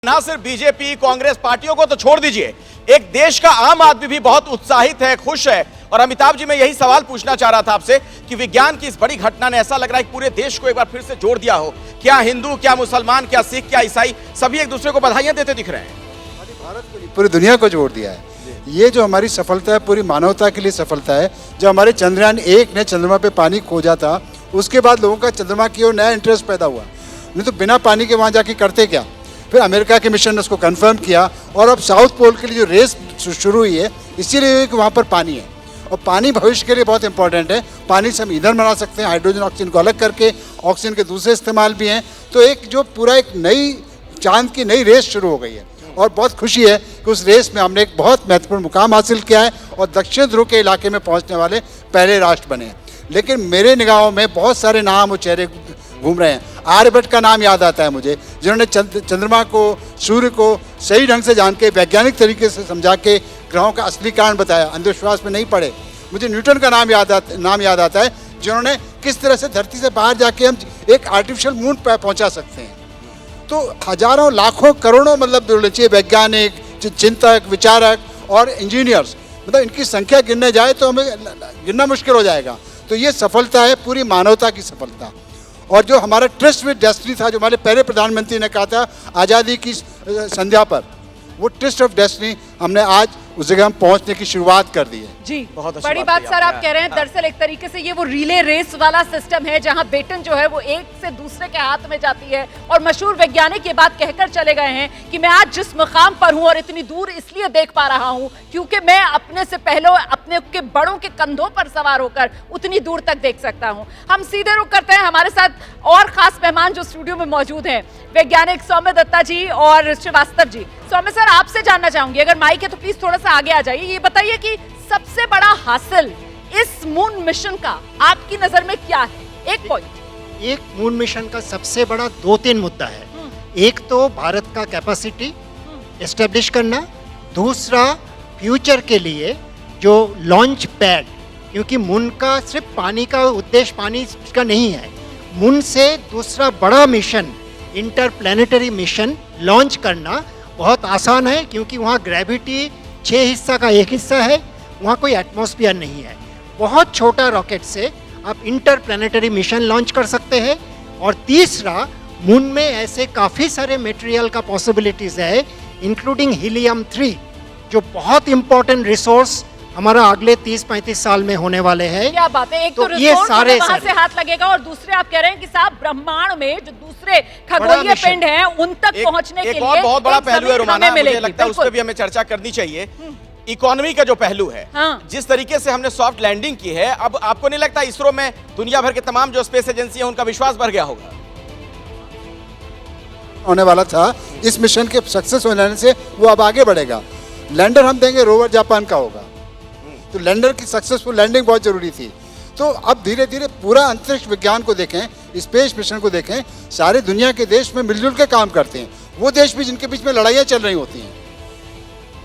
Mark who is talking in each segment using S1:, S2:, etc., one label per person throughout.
S1: ना सिर्फ बीजेपी कांग्रेस पार्टियों को तो छोड़ दीजिए, एक देश का आम आदमी भी बहुत उत्साहित है, खुश है। और अमिताभ जी, मैं यही सवाल पूछना चाह रहा था आपसे कि विज्ञान की इस बड़ी घटना ने ऐसा लग रहा है कि पूरे देश को एक बार फिर से जोड़ दिया हो। क्या हिंदू, क्या मुसलमान, क्या सिख, क्या ईसाई, सभी एक दूसरे को बधाइयां देते दिख रहे हैं।
S2: भारत को नहीं, पूरी दुनिया को जोड़ दिया है। ये जो हमारी सफलता है, पूरी मानवता के लिए सफलता है। जो हमारे चंद्रयान 1 ने चंद्रमा पे पानी खोजा था, उसके बाद लोगों का चंद्रमा की ओर नया इंटरेस्ट पैदा हुआ। नहीं तो बिना पानी के वहाँ जाके करते क्या। फिर अमेरिका के मिशन ने उसको कंफर्म किया और अब साउथ पोल के लिए जो रेस शुरू हुई है, इसीलिए कि वहाँ पर पानी है और पानी भविष्य के लिए बहुत इंपॉर्टेंट है। पानी से हम ईंधन बना सकते हैं, हाइड्रोजन ऑक्सीजन को अलग करके, ऑक्सीजन के दूसरे इस्तेमाल भी हैं। तो एक जो पूरा एक नई चांद की नई रेस शुरू हो गई है और बहुत खुशी है कि उस रेस में हमने एक बहुत महत्वपूर्ण मुकाम हासिल किया है और दक्षिण ध्रुव के इलाके में पहुँचने वाले पहले राष्ट्र बने हैं। लेकिन मेरे निगाहों में बहुत सारे नाम और चेहरे घूम रहे हैं। आर्यभट्ट का नाम याद आता है मुझे, जिन्होंने चंद्रमा को, सूर्य को सही ढंग से जान के, वैज्ञानिक तरीके से समझा के ग्रहों का असली कारण बताया, अंधविश्वास में नहीं पड़े। मुझे न्यूटन का नाम याद आता है, जिन्होंने किस तरह से धरती से बाहर जाके हम एक आर्टिफिशियल मून पर पहुंचा सकते हैं। तो हजारों, लाखों, करोड़ों मतलब जुड़ने चाहिए वैज्ञानिक, चिंतक, विचारक और इंजीनियर्स। मतलब इनकी संख्या गिनने जाए तो हमें गिनना मुश्किल हो जाएगा। तो ये सफलता है पूरी मानवता की सफलता। और जो हमारा ट्रस्ट विद डेस्टिनी था, जो हमारे पहले प्रधानमंत्री ने कहा था आज़ादी की संध्या पर, वो ट्रस्ट ऑफ डेस्टिनी हमने आज उस जगह हम पहुंचने की शुरुआत कर दी है।
S3: जी,
S1: बहुत
S3: बड़ी बात सर आप कह रहे हैं। दरअसल एक तरीके से ये वो रिले रेस वाला सिस्टम है, जहां बेटन जो है वो एक से दूसरे के हाथ में जाती है। और मशहूर वैज्ञानिक ये बात कहकर चले गए हैं कि मैं आज जिस मुकाम पर हूं और इतनी दूर इसलिए देख पा रहा हूं क्योंकि मैं अपने से पहले अपने के बड़ों के कंधों पर सवार होकर उतनी दूर तक देख सकता हूं। हम सीधे रुख करते हैं, हमारे साथ और खास मेहमान जो स्टूडियो में मौजूद हैं, वैज्ञानिक सौम्य दत्ता जी और श्रीवास्तव जी। सौम्य सर, आपसे जानना चाहूंगी, अगर माइक है तो प्लीज थोड़ा सा आगे आ जाइए। ये बताइए कि सबसे बड़ा हासिल इस मून मिशन का आपकी नजर में क्या है? एक पॉइंट।
S4: एक मून मिशन का सबसे बड़ा 2-3 मुद्दा है। एक तो भारत का कैपेसिटी एस्टेब्लिश करना, दूसरा फ्यूचर के लिए जो लॉन्च पैड, क्योंकि मून का सिर्फ पानी का उद्देश्य पानी का नहीं है। मून से दूसरा बड़ा मिशन, इंटरप्लैनेटरी मिशन लॉन्च करना बहुत आसान है, क्योंकि वहाँ ग्रेविटी 6 हिस्सा का 1 हिस्सा है, वहाँ कोई एटमॉस्फेयर नहीं है। बहुत छोटा रॉकेट से आप इंटरप्लैनेटरी मिशन लॉन्च कर सकते हैं। और तीसरा, मून में ऐसे काफ़ी सारे मटेरियल का पॉसिबिलिटीज़ है, इंक्लूडिंग हीलियम 3, जो बहुत इंपॉर्टेंट रिसोर्स हमारा अगले 30-35 साल में होने वाले हैं।
S3: क्या बात है। एक तो
S4: ये सारे
S3: वहां से हाथ लगेगा और दूसरे आप कह रहे हैं कि साहब ब्रह्मांड में जो दूसरे खगोलीय पिंड हैं उन तक पहुंचने के लिए
S1: बहुत बड़ा पहलू है रोमाना, मुझे लगता है उस पर भी हमें चर्चा करनी चाहिए। इकोनॉमी का जो पहलू है, जिस तरीके से हमने सॉफ्ट लैंडिंग की है, अब आपको नहीं लगता इसरो में दुनिया भर के तमाम जो स्पेस एजेंसी है उनका विश्वास बढ़ गया होगा?
S2: होने वाला था, इस मिशन के सक्सेस हो जाने से वो अब आगे बढ़ेगा। लैंडर हम देंगे, रोवर जापान का होगा। तो लैंडर की सक्सेसफुल लैंडिंग बहुत जरूरी थी। तो अब धीरे धीरे पूरा अंतरिक्ष विज्ञान को देखें, स्पेस मिशन को देखें, सारे दुनिया के देश में मिलजुल के काम करते हैं। वो देश भी जिनके बीच में लड़ाइयाँ चल रही होती हैं,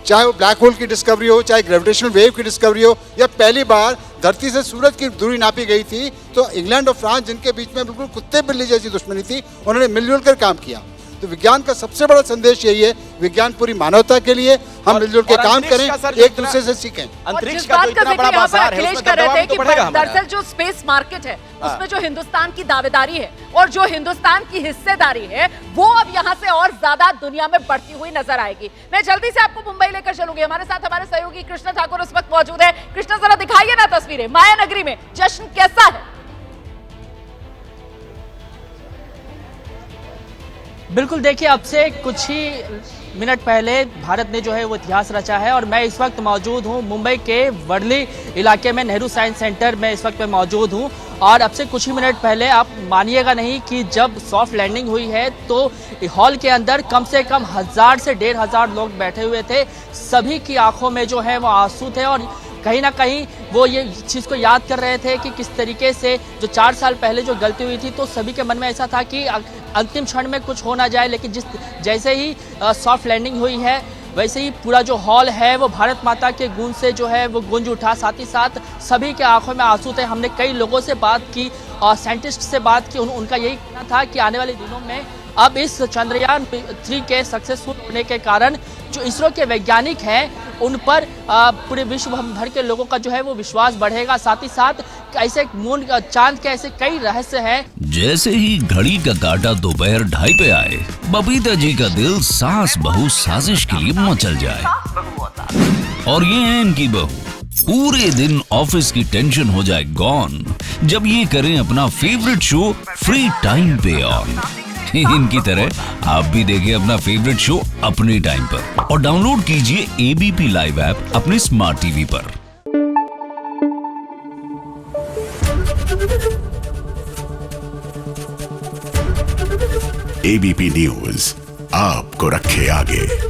S2: चाहे वो ब्लैक होल की डिस्कवरी हो, चाहे ग्रेविटेशनल वेव की डिस्कवरी हो, या पहली बार धरती से सूरज की दूरी नापी गई थी, तो इंग्लैंड और फ्रांस, जिनके बीच में बिल्कुल कुत्ते बिल्ली जैसी दुश्मनी थी, उन्होंने मिलजुल कर काम किया। तो विज्ञान का सबसे बड़ा संदेश यही है, विज्ञान पूरी मानवता के लिए, हम मिलजुल के काम करें, एक दूसरे से सीखें।
S1: अंतरिक्ष का जो इतना बड़ा बाजार है, उसमें दबाव तो बढ़ेगा हमारा।
S3: दरअसल जो स्पेस मार्केट है उसमें जो हिंदुस्तान की दावेदारी है और जो हिंदुस्तान की हिस्सेदारी है, वो अब यहाँ से और ज्यादा दुनिया में बढ़ती हुई नजर आएगी। मैं जल्दी से आपको मुंबई लेकर चलूंगी। हमारे साथ हमारे सहयोगी कृष्णा ठाकुर इस वक्त मौजूद है। कृष्णा, जरा दिखाइए ना तस्वीरें, माया नगरी में जश्न कैसा है?
S5: बिल्कुल, देखिए, अब से कुछ ही मिनट पहले भारत ने जो है वो इतिहास रचा है और मैं इस वक्त मौजूद हूँ मुंबई के वर्ली इलाके में, नेहरू साइंस सेंटर में इस वक्त मैं मौजूद हूँ। और अब से कुछ ही मिनट पहले, आप मानिएगा नहीं, कि जब सॉफ्ट लैंडिंग हुई है तो हॉल के अंदर कम से कम 1000 से 1500 लोग बैठे हुए थे। सभी की आंखों में जो है वो आंसू थे और कहीं ना कहीं वो ये चीज़ को याद कर रहे थे कि किस तरीके से जो 4 साल पहले जो गलती हुई थी, तो सभी के मन में ऐसा था कि अंतिम क्षण में कुछ हो ना जाए। लेकिन जैसे ही सॉफ्ट लैंडिंग हुई है, वैसे ही पूरा जो हॉल है वो भारत माता के गूंज से जो है वो गूंज उठा। साथ ही साथ सभी के आंखों में आंसू थे। हमने कई लोगों से बात की और साइंटिस्ट से बात की, उनका यही कहना था कि आने वाले दिनों में अब इस चंद्रयान 3 के सक्सेसफुल होने के कारण जो इसरो के वैज्ञानिक हैं उन पर पूरे विश्व भर के लोगों का जो है वो विश्वास बढ़ेगा। साथ ही साथ ऐसे मून चांद के ऐसे कई रहस्य हैं।
S6: जैसे ही घड़ी का काटा दोपहर 2:30 पे आए, बबीता जी का दिल सास बहू साजिश के लिए मचल जाए। और ये है इनकी बहू, पूरे दिन ऑफिस की टेंशन हो जाए गॉन जब ये करें अपना फेवरेट शो फ्री टाइम पे ऑन। इनकी तरह आप भी देखिए अपना फेवरेट शो अपने टाइम पर और डाउनलोड कीजिए एबीपी लाइव ऐप अपने स्मार्ट टीवी पर।
S7: एबीपी न्यूज आपको रखे आगे।